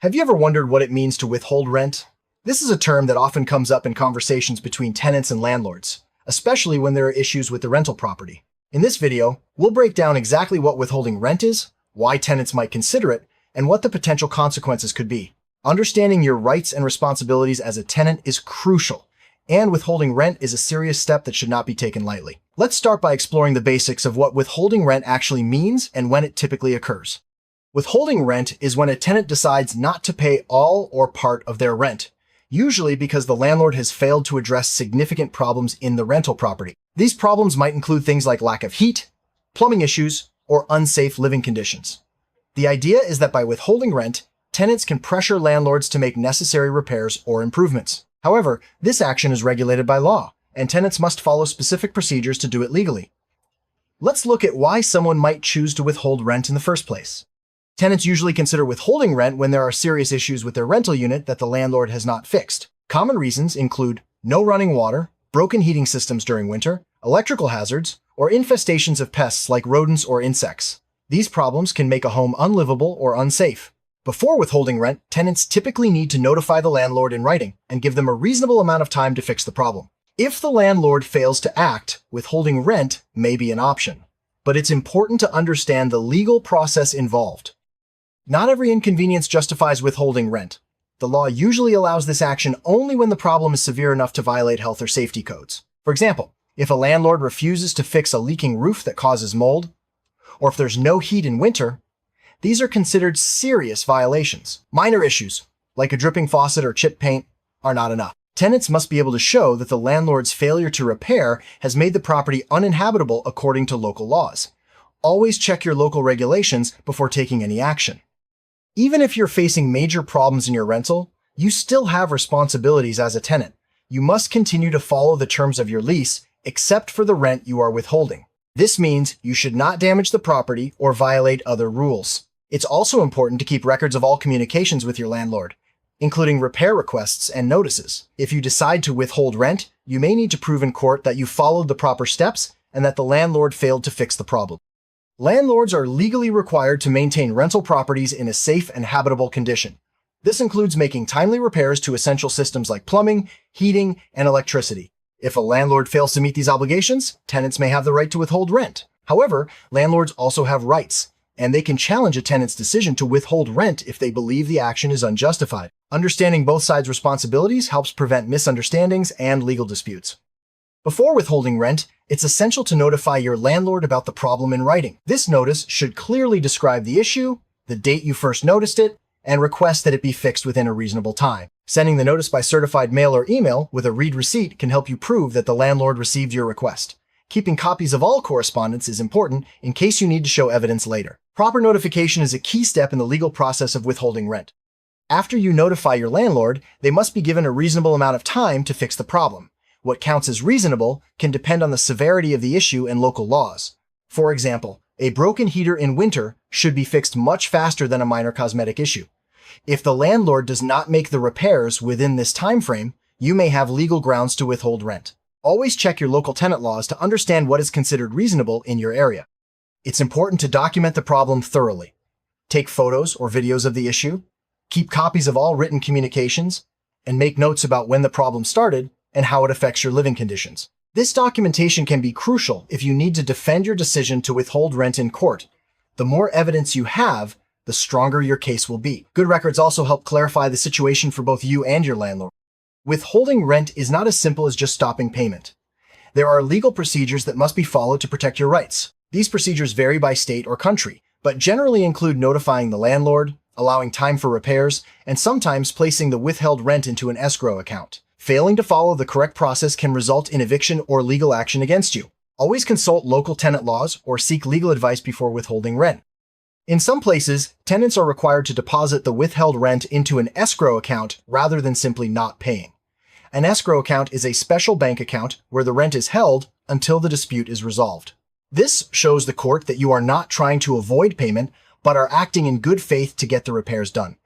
Have you ever wondered what it means to withhold rent? This is a term that often comes up in conversations between tenants and landlords, especially when there are issues with the rental property. In this video, we'll break down exactly what withholding rent is, why tenants might consider it, and what the potential consequences could be. Understanding your rights and responsibilities as a tenant is crucial, and withholding rent is a serious step that should not be taken lightly. Let's start by exploring the basics of what withholding rent actually means and when it typically occurs. Withholding rent is when a tenant decides not to pay all or part of their rent, usually because the landlord has failed to address significant problems in the rental property. These problems might include things like lack of heat, plumbing issues, or unsafe living conditions. The idea is that by withholding rent, tenants can pressure landlords to make necessary repairs or improvements. However, this action is regulated by law, and tenants must follow specific procedures to do it legally. Let's look at why someone might choose to withhold rent in the first place. Tenants usually consider withholding rent when there are serious issues with their rental unit that the landlord has not fixed. Common reasons include no running water, broken heating systems during winter, electrical hazards, or infestations of pests like rodents or insects. These problems can make a home unlivable or unsafe. Before withholding rent, tenants typically need to notify the landlord in writing and give them a reasonable amount of time to fix the problem. If the landlord fails to act, withholding rent may be an option. But it's important to understand the legal process involved. Not every inconvenience justifies withholding rent. The law usually allows this action only when the problem is severe enough to violate health or safety codes. For example, if a landlord refuses to fix a leaking roof that causes mold, or if there's no heat in winter, these are considered serious violations. Minor issues, like a dripping faucet or chipped paint, are not enough. Tenants must be able to show that the landlord's failure to repair has made the property uninhabitable according to local laws. Always check your local regulations before taking any action. Even if you're facing major problems in your rental, you still have responsibilities as a tenant. You must continue to follow the terms of your lease, except for the rent you are withholding. This means you should not damage the property or violate other rules. It's also important to keep records of all communications with your landlord, including repair requests and notices. If you decide to withhold rent, you may need to prove in court that you followed the proper steps and that the landlord failed to fix the problem. Landlords are legally required to maintain rental properties in a safe and habitable condition. This includes making timely repairs to essential systems like plumbing, heating, and electricity. If a landlord fails to meet these obligations, tenants may have the right to withhold rent. However, landlords also have rights, and they can challenge a tenant's decision to withhold rent if they believe the action is unjustified. Understanding both sides' responsibilities helps prevent misunderstandings and legal disputes. Before withholding rent, it's essential to notify your landlord about the problem in writing. This notice should clearly describe the issue, the date you first noticed it, and request that it be fixed within a reasonable time. Sending the notice by certified mail or email with a read receipt can help you prove that the landlord received your request. Keeping copies of all correspondence is important in case you need to show evidence later. Proper notification is a key step in the legal process of withholding rent. After you notify your landlord, they must be given a reasonable amount of time to fix the problem. What counts as reasonable can depend on the severity of the issue and local laws. For example, a broken heater in winter should be fixed much faster than a minor cosmetic issue. If the landlord does not make the repairs within this time frame, you may have legal grounds to withhold rent. Always check your local tenant laws to understand what is considered reasonable in your area. It's important to document the problem thoroughly. Take photos or videos of the issue, keep copies of all written communications, and make notes about when the problem started and how it affects your living conditions. This documentation can be crucial if you need to defend your decision to withhold rent in court. The more evidence you have, the stronger your case will be. Good records also help clarify the situation for both you and your landlord. Withholding rent is not as simple as just stopping payment. There are legal procedures that must be followed to protect your rights. These procedures vary by state or country, but generally include notifying the landlord, allowing time for repairs, and sometimes placing the withheld rent into an escrow account. Failing to follow the correct process can result in eviction or legal action against you. Always consult local tenant laws or seek legal advice before withholding rent. In some places, tenants are required to deposit the withheld rent into an escrow account rather than simply not paying. An escrow account is a special bank account where the rent is held until the dispute is resolved. This shows the court that you are not trying to avoid payment, but are acting in good faith to get the repairs done.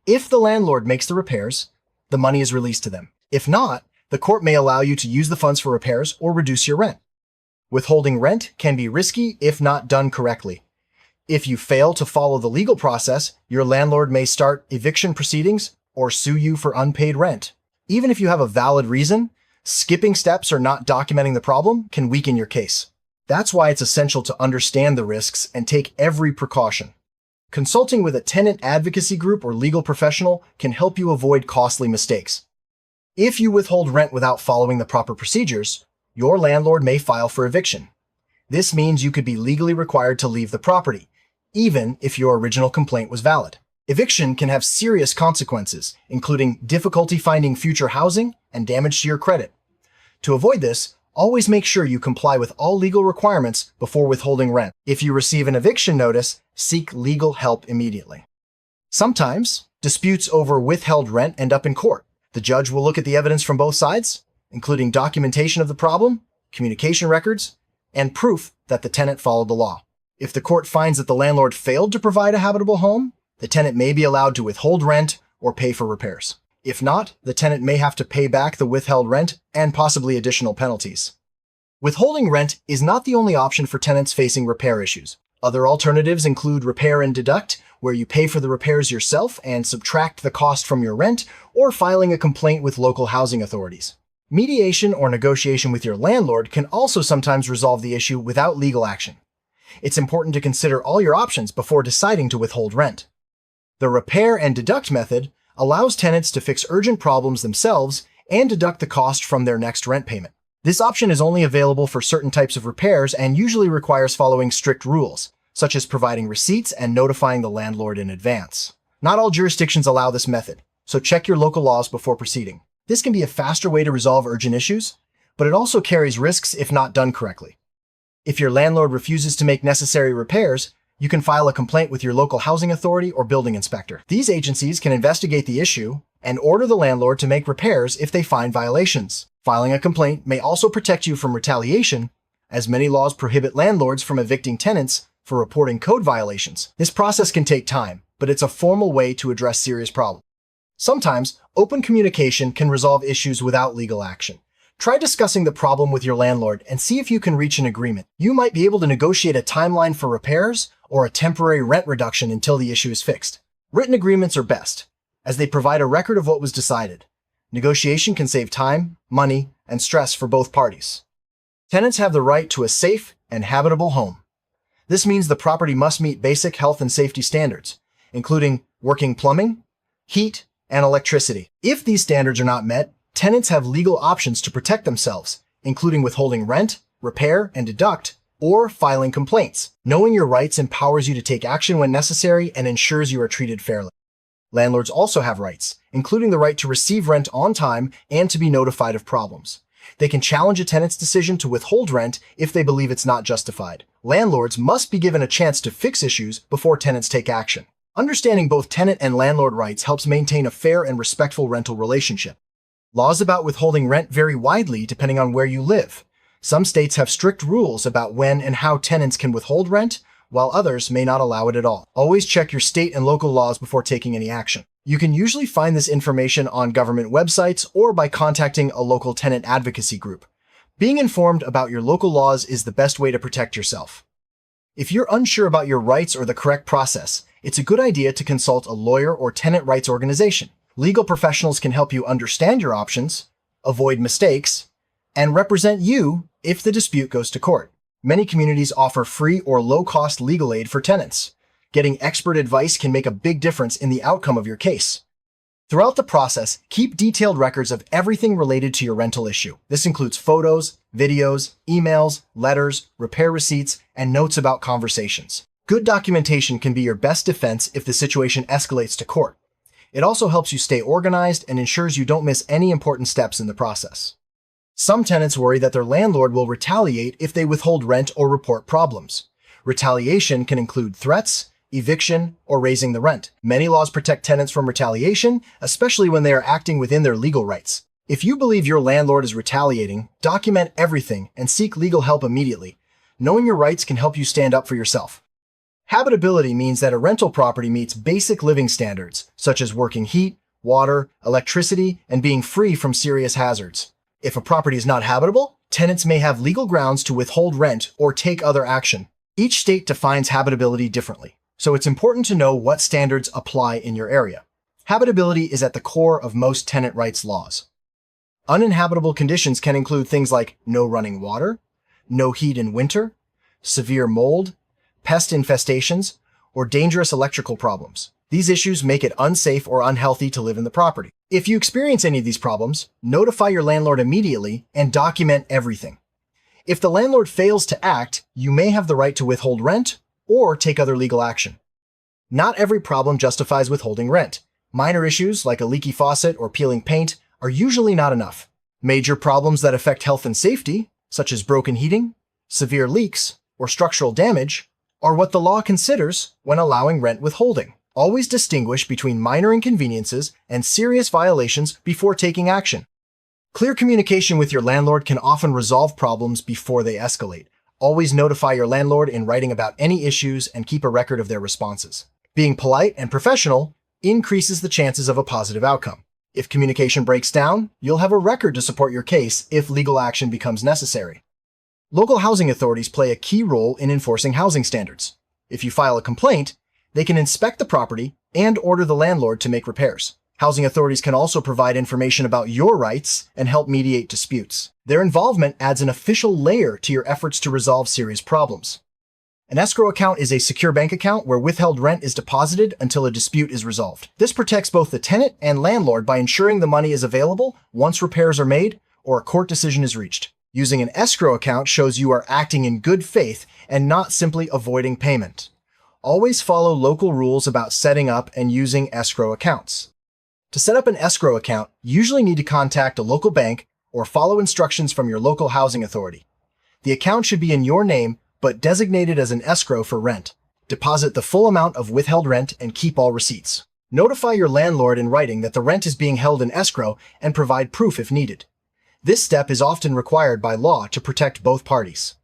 If the landlord makes the repairs, the money is released to them. If not, the court may allow you to use the funds for repairs or reduce your rent. Withholding rent can be risky if not done correctly. If you fail to follow the legal process, your landlord may start eviction proceedings or sue you for unpaid rent. Even if you have a valid reason, skipping steps or not documenting the problem can weaken your case. That's why it's essential to understand the risks and take every precaution. Consulting with a tenant advocacy group or legal professional can help you avoid costly mistakes. If you withhold rent without following the proper procedures, your landlord may file for eviction. This means you could be legally required to leave the property, even if your original complaint was valid. Eviction can have serious consequences, including difficulty finding future housing and damage to your credit. To avoid this, always make sure you comply with all legal requirements before withholding rent. If you receive an eviction notice, seek legal help immediately. Sometimes, disputes over withheld rent end up in court. The judge will look at the evidence from both sides, including documentation of the problem, communication records, and proof that the tenant followed the law. If the court finds that the landlord failed to provide a habitable home, the tenant may be allowed to withhold rent or pay for repairs. If not, the tenant may have to pay back the withheld rent and possibly additional penalties. Withholding rent is not the only option for tenants facing repair issues. Other alternatives include repair and deduct, where you pay for the repairs yourself and subtract the cost from your rent, or filing a complaint with local housing authorities. Mediation or negotiation with your landlord can also sometimes resolve the issue without legal action. It's important to consider all your options before deciding to withhold rent. The repair and deduct method allows tenants to fix urgent problems themselves and deduct the cost from their next rent payment. This option is only available for certain types of repairs and usually requires following strict rules, such as providing receipts and notifying the landlord in advance. Not all jurisdictions allow this method, so check your local laws before proceeding. This can be a faster way to resolve urgent issues, but it also carries risks if not done correctly. If your landlord refuses to make necessary repairs, you can file a complaint with your local housing authority or building inspector. These agencies can investigate the issue and order the landlord to make repairs if they find violations. Filing a complaint may also protect you from retaliation, as many laws prohibit landlords from evicting tenants for reporting code violations. This process can take time, but it's a formal way to address serious problems. Sometimes, open communication can resolve issues without legal action. Try discussing the problem with your landlord and see if you can reach an agreement. You might be able to negotiate a timeline for repairs or a temporary rent reduction until the issue is fixed. Written agreements are best, as they provide a record of what was decided. Negotiation can save time, money, and stress for both parties. Tenants have the right to a safe and habitable home. This means the property must meet basic health and safety standards, including working plumbing, heat, and electricity. If these standards are not met, tenants have legal options to protect themselves, including withholding rent, repair and deduct, or filing complaints. Knowing your rights empowers you to take action when necessary and ensures you are treated fairly. Landlords also have rights, including the right to receive rent on time and to be notified of problems. They can challenge a tenant's decision to withhold rent if they believe it's not justified. Landlords must be given a chance to fix issues before tenants take action. Understanding both tenant and landlord rights helps maintain a fair and respectful rental relationship. Laws about withholding rent vary widely depending on where you live. Some states have strict rules about when and how tenants can withhold rent, while others may not allow it at all. Always check your state and local laws before taking any action. You can usually find this information on government websites or by contacting a local tenant advocacy group. Being informed about your local laws is the best way to protect yourself. If you're unsure about your rights or the correct process, it's a good idea to consult a lawyer or tenant rights organization. Legal professionals can help you understand your options, avoid mistakes, and represent you if the dispute goes to court. Many communities offer free or low-cost legal aid for tenants. Getting expert advice can make a big difference in the outcome of your case. Throughout the process, keep detailed records of everything related to your rental issue. This includes photos, videos, emails, letters, repair receipts, and notes about conversations. Good documentation can be your best defense if the situation escalates to court. It also helps you stay organized and ensures you don't miss any important steps in the process. Some tenants worry that their landlord will retaliate if they withhold rent or report problems. Retaliation can include threats, eviction, or raising the rent. Many laws protect tenants from retaliation, especially when they are acting within their legal rights. If you believe your landlord is retaliating, document everything and seek legal help immediately. Knowing your rights can help you stand up for yourself. Habitability means that a rental property meets basic living standards, such as working heat, water, electricity, and being free from serious hazards. If a property is not habitable, tenants may have legal grounds to withhold rent or take other action. Each state defines habitability differently, so it's important to know what standards apply in your area. Habitability is at the core of most tenant rights laws. Uninhabitable conditions can include things like no running water, no heat in winter, severe mold, pest infestations, or dangerous electrical problems. These issues make it unsafe or unhealthy to live in the property. If you experience any of these problems, notify your landlord immediately and document everything. If the landlord fails to act, you may have the right to withhold rent or take other legal action. Not every problem justifies withholding rent. Minor issues like a leaky faucet or peeling paint are usually not enough. Major problems that affect health and safety, such as broken heating, severe leaks, or structural damage, are what the law considers when allowing rent withholding. Always distinguish between minor inconveniences and serious violations before taking action. Clear communication with your landlord can often resolve problems before they escalate. Always notify your landlord in writing about any issues and keep a record of their responses. Being polite and professional increases the chances of a positive outcome. If communication breaks down, you'll have a record to support your case if legal action becomes necessary. Local housing authorities play a key role in enforcing housing standards. If you file a complaint, they can inspect the property and order the landlord to make repairs. Housing authorities can also provide information about your rights and help mediate disputes. Their involvement adds an official layer to your efforts to resolve serious problems. An escrow account is a secure bank account where withheld rent is deposited until a dispute is resolved. This protects both the tenant and landlord by ensuring the money is available once repairs are made or a court decision is reached. Using an escrow account shows you are acting in good faith and not simply avoiding payment. Always follow local rules about setting up and using escrow accounts. To set up an escrow account, you usually need to contact a local bank or follow instructions from your local housing authority. The account should be in your name, but designated as an escrow for rent. Deposit the full amount of withheld rent and keep all receipts. Notify your landlord in writing that the rent is being held in escrow and provide proof if needed. This step is often required by law to protect both parties.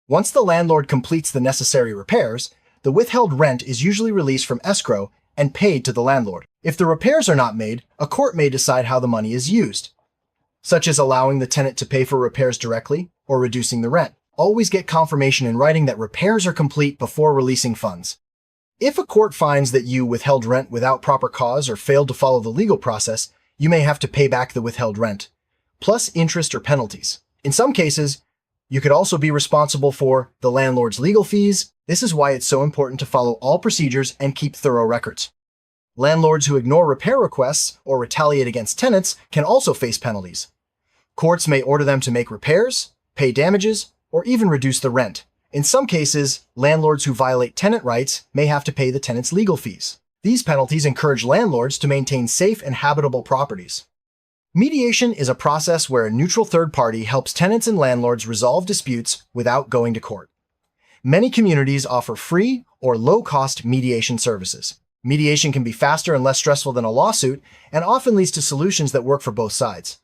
Once the landlord completes the necessary repairs, the withheld rent is usually released from escrow and paid to the landlord. If the repairs are not made, a court may decide how the money is used, such as allowing the tenant to pay for repairs directly or reducing the rent. Always get confirmation in writing that repairs are complete before releasing funds. If a court finds that you withheld rent without proper cause or failed to follow the legal process, you may have to pay back the withheld rent, plus interest or penalties. In some cases, you could also be responsible for the landlord's legal fees. This is why it's so important to follow all procedures and keep thorough records. Landlords who ignore repair requests or retaliate against tenants can also face penalties. Courts may order them to make repairs, pay damages, or even reduce the rent. In some cases, landlords who violate tenant rights may have to pay the tenant's legal fees. These penalties encourage landlords to maintain safe and habitable properties. Mediation is a process where a neutral third party helps tenants and landlords resolve disputes without going to court. Many communities offer free or low-cost mediation services. Mediation can be faster and less stressful than a lawsuit and often leads to solutions that work for both sides.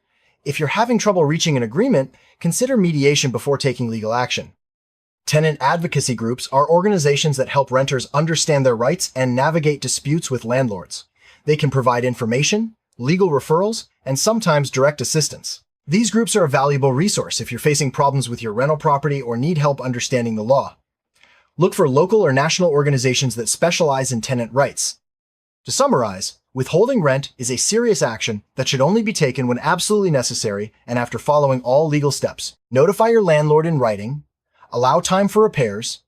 If you're having trouble reaching an agreement, consider mediation before taking legal action. Tenant advocacy groups are organizations that help renters understand their rights and navigate disputes with landlords. They can provide information, legal referrals, and sometimes direct assistance. These groups are a valuable resource if you're facing problems with your rental property or need help understanding the law. Look for local or national organizations that specialize in tenant rights. To summarize, withholding rent is a serious action that should only be taken when absolutely necessary and after following all legal steps. Notify your landlord in writing, allow time for repairs,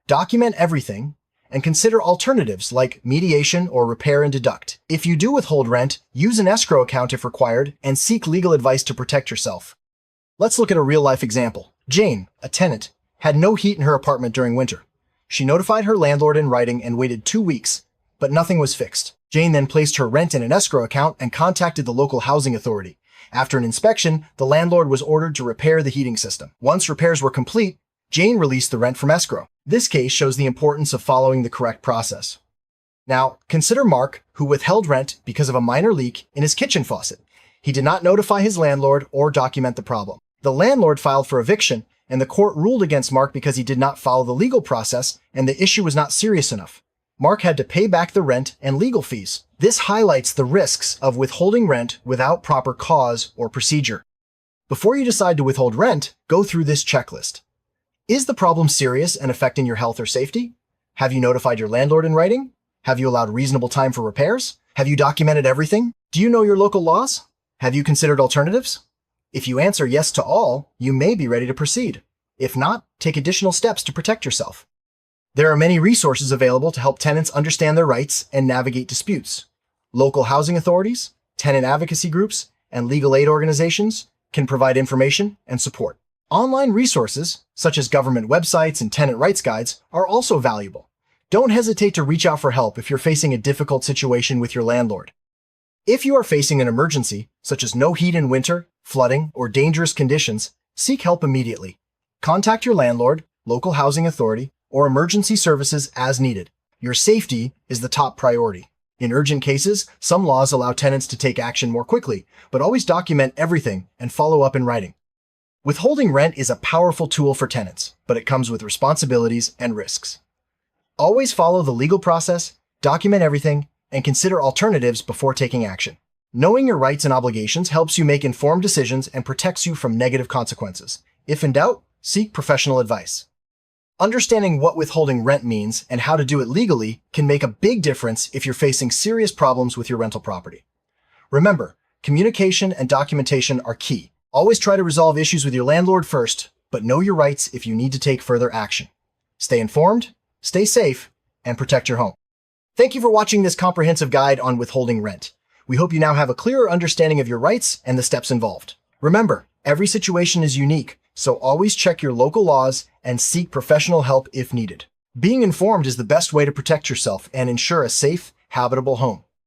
document everything, and consider alternatives like mediation or repair and deduct. If you do withhold rent, use an escrow account if required and seek legal advice to protect yourself. Let's look at a real-life example. Jane, a tenant, had no heat in her apartment during winter. She notified her landlord in writing and waited 2 weeks, but nothing was fixed. Jane then placed her rent in an escrow account and contacted the local housing authority. After an inspection, the landlord was ordered to repair the heating system. Once repairs were complete, Jane released the rent from escrow. This case shows the importance of following the correct process. Now, consider Mark, who withheld rent because of a minor leak in his kitchen faucet. He did not notify his landlord or document the problem. The landlord filed for eviction, and the court ruled against Mark because he did not follow the legal process and the issue was not serious enough. Mark had to pay back the rent and legal fees. This highlights the risks of withholding rent without proper cause or procedure. Before you decide to withhold rent, go through this checklist. Is the problem serious and affecting your health or safety? Have you notified your landlord in writing? Have you allowed reasonable time for repairs? Have you documented everything? Do you know your local laws? Have you considered alternatives? If you answer yes to all, you may be ready to proceed. If not, take additional steps to protect yourself. There are many resources available to help tenants understand their rights and navigate disputes. Local housing authorities, tenant advocacy groups, and legal aid organizations can provide information and support. Online resources, such as government websites and tenant rights guides, are also valuable. Don't hesitate to reach out for help if you're facing a difficult situation with your landlord. If you are facing an emergency, such as no heat in winter, flooding, or dangerous conditions, seek help immediately. Contact your landlord, local housing authority, or emergency services as needed. Your safety is the top priority. In urgent cases, some laws allow tenants to take action more quickly, but always document everything and follow up in writing. Withholding rent is a powerful tool for tenants, but it comes with responsibilities and risks. Always follow the legal process, document everything, and consider alternatives before taking action. Knowing your rights and obligations helps you make informed decisions and protects you from negative consequences. If in doubt, seek professional advice. Understanding what withholding rent means and how to do it legally can make a big difference if you're facing serious problems with your rental property. Remember, communication and documentation are key. Always try to resolve issues with your landlord first, but know your rights if you need to take further action. Stay informed, stay safe, and protect your home. Thank you for watching this comprehensive guide on withholding rent. We hope you now have a clearer understanding of your rights and the steps involved. Remember, every situation is unique, so always check your local laws and seek professional help if needed. Being informed is the best way to protect yourself and ensure a safe, habitable home.